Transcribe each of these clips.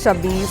26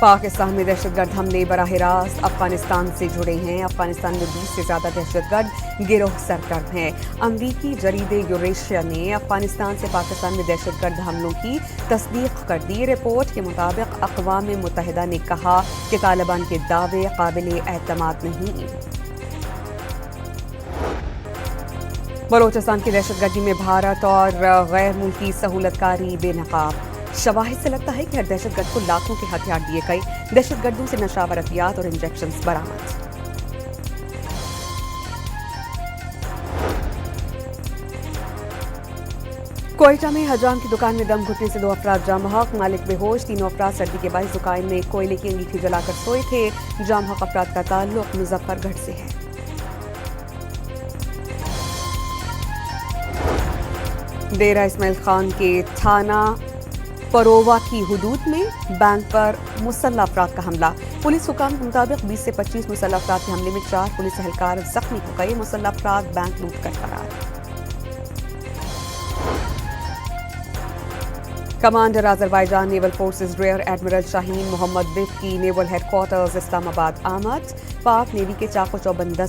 پاکستان میں دہشت گرد حملے براہ راست افغانستان سے جڑے ہیں۔ افغانستان میں 20 سے زیادہ دہشت گرد گروہ سرگرم ہیں۔ امریکی جریدے یوریشیا نے افغانستان سے پاکستان میں دہشت گرد حملوں کی تصدیق کر دی۔ رپورٹ کے مطابق اقوام متحدہ نے کہا کہ طالبان کے دعوے قابل اعتماد نہیں۔ بلوچستان کی دہشت گردی میں بھارت اور غیر ملکی سہولت کاری بے نقاب۔ شواہد سے لگتا ہے کہ ہر دہشت گرد کو لاکھوں کے ہتھیار دیے گئے۔ دہشت گردوں سے نشہ ادویات اور انجیکشنز برآمد۔ کوئٹہ میں حجام کی دکان میں دم گھٹنے سے 2 افراد جاں بحق، مالک بے ہوش، 3 افراد سردی کے باعث دکان میں کوئلے کی انگیٹھی جلا کر سوئے تھے۔ جاں بحق افراد کا تعلق مظفر گڑھ سے ہے۔ ڈیرہ اسماعیل خان کے تھانہ پرووا کی حدود میں بینک پر مسلح افراد کا حملہ۔ پولیس حکام کے مطابق 20 سے 25 مسلح افراد کے حملے میں 4 پولیس اہلکار زخمی ہو گئے۔ مسلح افراد بینک لوٹ کر فرار۔ Commander Azerbaijan naval forces rear admiral Shahin Mammadov کی نیول ہیڈ کوارٹرز اسلام آباد آمد۔ پاک نیوی کے چاق و چوبند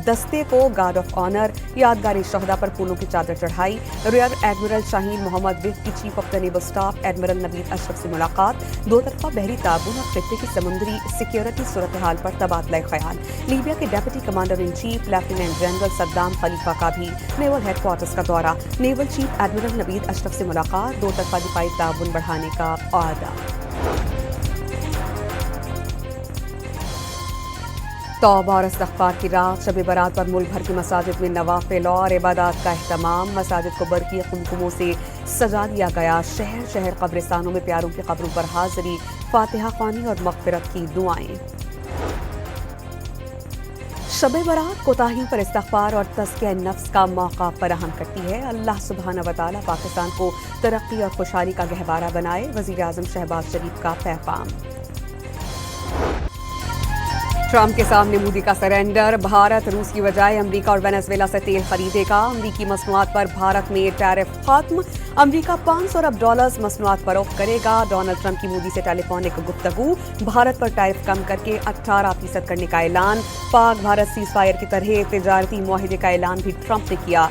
دستے کو گارڈ آف آنر یادگار شہداء پر پھولوں کی چادر چڑھائی۔ Rear admiral Shahin Mammadov کی chief of the naval staff admiral Naveed Ashraf سے ملاقات۔ 2 طرفہ بحری تعاون اور خطے کی سمندری سیکیورٹی صورتحال پر تبادلہ خیال۔ لیبیا کے deputy commander in chief lieutenant general Saddam خلیفہ کا بھی نیول ہیڈ کوارٹرز کا دورہ۔ Naval chief admiral Naveed Ashraf سے ملاقات۔ 2 طرفہ دفاعی تعاون بڑھانے کا وعدہ۔ توبہ اور استغفار کی رات شب برات پر ملک بھر کی مساجد میں نوافل اور عبادات کا اہتمام۔ مساجد کو برقی قمقموں سے سجا دیا گیا۔ شہر شہر قبرستانوں میں پیاروں کی قبروں پر حاضری، فاتحہ خوانی اور مغفرت کی دعائیں۔ شب برات کوتاہیوں پر استغفار اور تزکیہ نفس کا موقع فراہم کرتی ہے۔ اللہ سبحانہ وتعالی پاکستان کو ترقی اور خوشحالی کا گہوارہ بنائے۔ وزیر اعظم شہباز شریف کا پیغام۔ ٹرمپ کے سامنے مودی کا سرنڈر۔ بھارت روس کی بجائے امریکہ اور وینزویلا سے تیل خریدے گا۔ امریکی مصنوعات پر بھارت میں ٹیرف ختم۔ امریکہ $500 ارب مصنوعات فروخت کرے گا۔ ڈونلڈ ٹرمپ کی مودی سے ٹیلی فونک گفتگو۔ بھارت پر ٹیرف کم کر کے 18% کرنے کا اعلان۔ پاک بھارت سیز فائر کی طرح تجارتی معاہدے کا اعلان بھی ٹرمپ نے کیا۔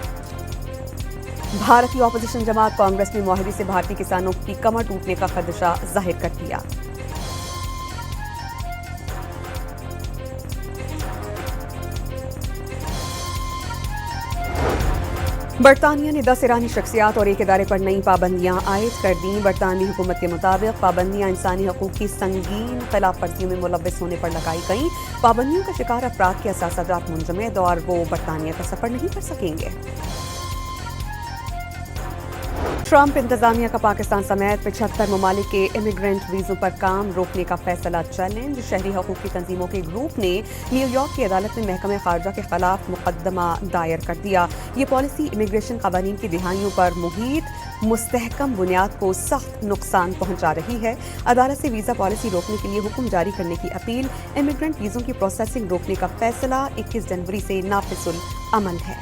بھارتی اپوزیشن جماعت کانگریس نے معاہدے سے بھارتی کسانوں کی کمر ٹوٹنے کا خدشہ ظاہر کر دیا۔ برطانیہ نے 10 ایرانی شخصیات اور ایک ادارے پر نئی پابندیاں عائد کر دیں۔ برطانوی حکومت کے مطابق پابندیاں انسانی حقوق کی سنگین خلاف ورزیوں میں ملوث ہونے پر لگائی گئیں۔ پابندیوں کا شکار افراد کے اثاثہ جات منجمد اور وہ برطانیہ کا سفر نہیں کر سکیں گے۔ ٹرمپ انتظامیہ کا پاکستان سمیت 75 ممالک کے امیگرنٹ ویزوں پر کام روکنے کا فیصلہ چیلنج۔ شہری حقوق کی تنظیموں کے گروپ نے نیو یارک کی عدالت میں محکمہ خارجہ کے خلاف مقدمہ دائر کر دیا۔ یہ پالیسی امیگریشن قوانین کی دہائیوں پر محیط مستحکم بنیاد کو سخت نقصان پہنچا رہی ہے۔ عدالت سے ویزا پالیسی روکنے کے لیے حکم جاری کرنے کی اپیل۔ امیگرنٹ ویزوں کی پروسیسنگ روکنے کا فیصلہ 21 جنوری سے نافذ العمل ہے۔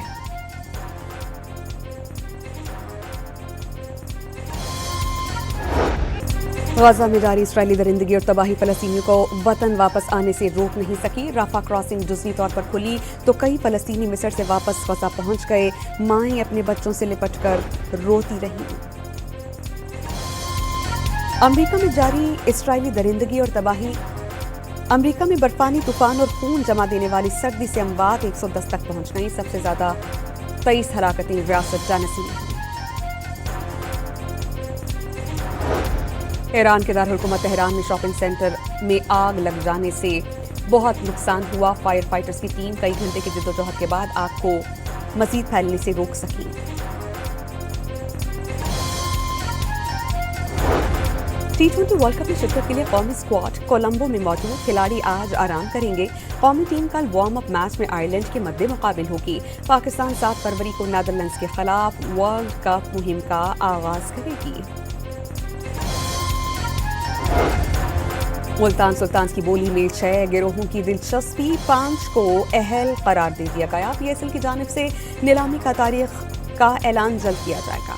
غزہ میں جاری اسرائیلی درندگی اور تباہی فلسطینیوں کو وطن واپس آنے سے روک نہیں سکی۔ رافع کراسنگ جزوی طور پر کھلی تو کئی فلسطینی مصر سے واپس غزہ پہنچ گئے۔ مائیں اپنے بچوں سے لپٹ کر روتی رہیں۔ امریکہ میں جاری اسرائیلی درندگی اور تباہی۔ امریکہ میں برفانی طوفان اور خون جما دینے والی سردی سے اموات 110 تک پہنچ گئیں۔ سب سے زیادہ 23 ہلاکتیں ریاست ٹینیسی میں۔ ایران کے دارالحکومت تہران میں شاپنگ سینٹر میں آگ لگ جانے سے بہت نقصان ہوا۔ فائر فائٹرز کی ٹیم کئی گھنٹے کی جدوجہد کے بعد آگ کو مزید پھیلنے سے روک سکی۔ T20 ورلڈ کپ میں شرکت کے لیے قومی اسکواڈ کولمبو میں موجود۔ کھلاڑی آج آرام کریں گے۔ قومی ٹیم کل وارم اپ میچ میں آئرلینڈ کے مد مقابل ہوگی۔ پاکستان 7 فروری کو نیدرلینڈز کے خلاف ورلڈ کپ مہم کا آغاز کرے گی۔ ملتان سلطانز کی بولی میں 6 گروہوں کی دلچسپی، 5 کو اہل قرار دے دیا گیا۔ PSL کی جانب سے نیلامی کا تاریخ کا اعلان جلد کیا جائے گا۔